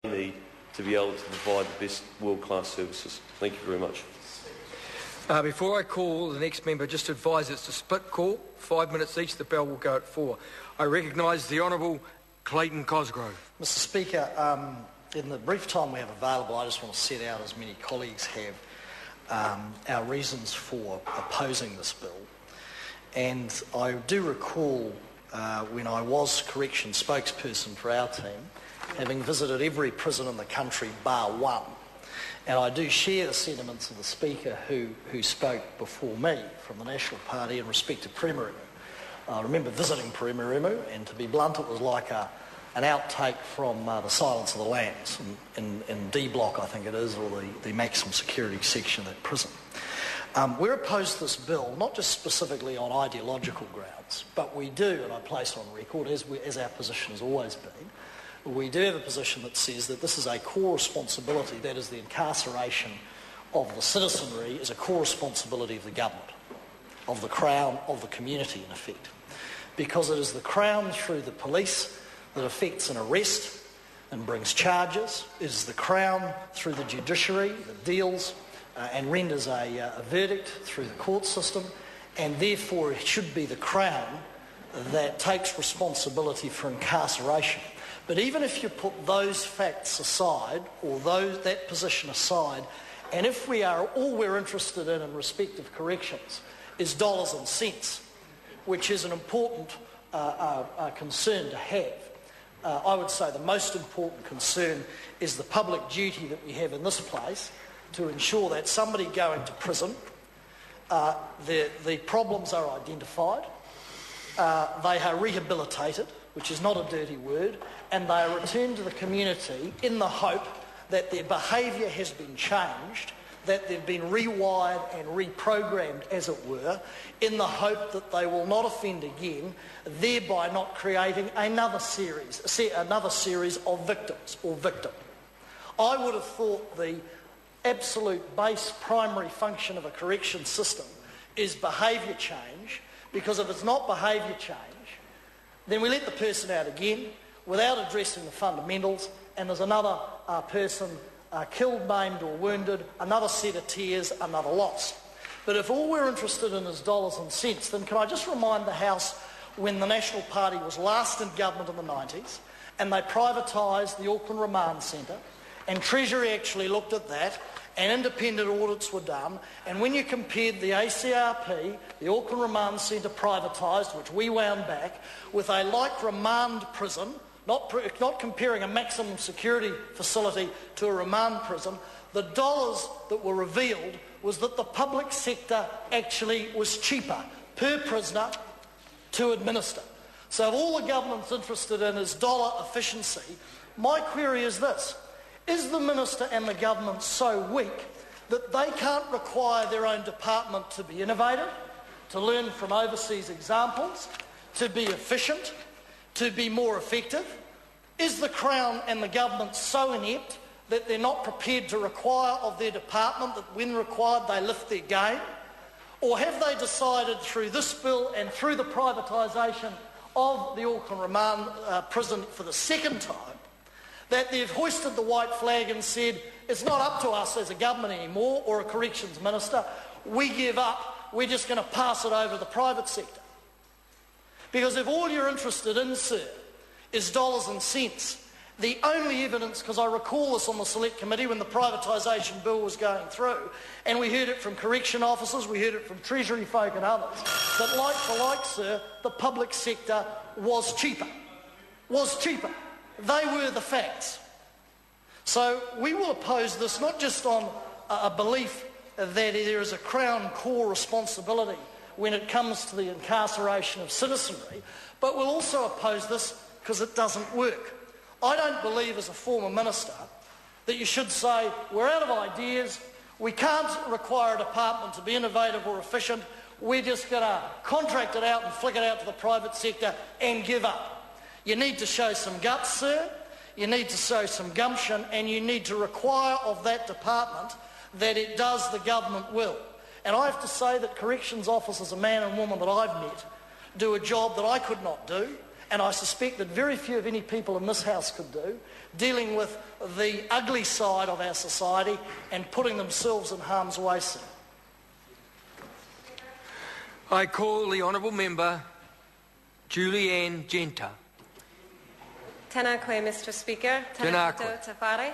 need to be able to provide the best world-class services. Thank you very much. Before I call the next member, just advise it's a split call, 5 minutes each. The bell will go at 4. I recognise the Honourable Clayton Cosgrove. Mr Speaker, in the brief time we have available, I just want to set out, as many colleagues have, our reasons for opposing this bill. And I do recall when I was corrections spokesperson for our team, having visited every prison in the country bar one. And I do share the sentiments of the Speaker who spoke before me from the National Party in respect to Premieremu. I remember visiting Premieremu, and to be blunt, it was like an outtake from The Silence of the Lambs in D Block, I think it is, or the maximum security section of that prison. We're opposed to this bill, not just specifically on ideological grounds, but we do, and I place on record, as our position has always been, we do have a position that says that this is a core responsibility, that is the incarceration of the citizenry is a core responsibility of the government, of the Crown, of the community in effect. Because it is the Crown through the police that effects an arrest and brings charges. It is the Crown through the judiciary that deals and renders a verdict through the court system, and therefore it should be the Crown that takes responsibility for incarceration. But even if you put those facts aside, or that position aside, and if all we're interested in respect of corrections is dollars and cents, which is an important concern to have, I would say the most important concern is the public duty that we have in this place to ensure that somebody going to prison, the problems are identified, they are rehabilitated, which is not a dirty word, and they are returned to the community in the hope that their behaviour has been changed, that they've been rewired and reprogrammed, as it were, in the hope that they will not offend again, thereby not creating another series of victims or victim. I would have thought the absolute base primary function of a correction system is behaviour change, because if it's not behaviour change, then we let the person out again without addressing the fundamentals, and there's another person killed, maimed or wounded, another set of tears, another loss. But if all we're interested in is dollars and cents, then can I just remind the House when the National Party was last in government in the 90s and they privatised the Auckland Remand Centre, and Treasury actually looked at that and independent audits were done, and when you compared the ACRP, the Auckland Remand Centre privatised, which we wound back, with a like remand prison, not comparing a maximum security facility to a remand prison, the dollars that were revealed was that the public sector actually was cheaper per prisoner to administer. So if all the government's interested in is dollar efficiency, my query is this: is the Minister and the government so weak that they can't require their own department to be innovative, to learn from overseas examples, to be efficient, to be more effective? Is the Crown and the government so inept that they're not prepared to require of their department that when required they lift their game? Or have they decided through this bill and through the privatisation of the Auckland Remand Prison for the second time that they've hoisted the white flag and said, it's not up to us as a government anymore or a corrections minister, we give up, we're just going to pass it over to the private sector? Because if all you're interested in, sir, is dollars and cents, the only evidence, because I recall this on the Select Committee when the privatisation bill was going through, and we heard it from correction officers, we heard it from Treasury folk and others, that like for like, sir, the public sector was cheaper. They were the facts. So we will oppose this not just on a belief that there is a Crown core responsibility when it comes to the incarceration of citizenry, but we'll also oppose this because it doesn't work. I don't believe as a former minister that you should say, we're out of ideas, we can't require a department to be innovative or efficient, we're just going to contract it out and flick it out to the private sector and give up. You need to show some guts, sir, you need to show some gumption, and you need to require of that department that it does the government will. And I have to say that corrections officers, a man and woman that I've met, do a job that I could not do, and I suspect that very few, if any, people in this House could do, dealing with the ugly side of our society and putting themselves in harm's way, sir. I call the honourable member Julianne Genter. Tēnā koe, Mr Speaker. Tēnā koe. Te whare.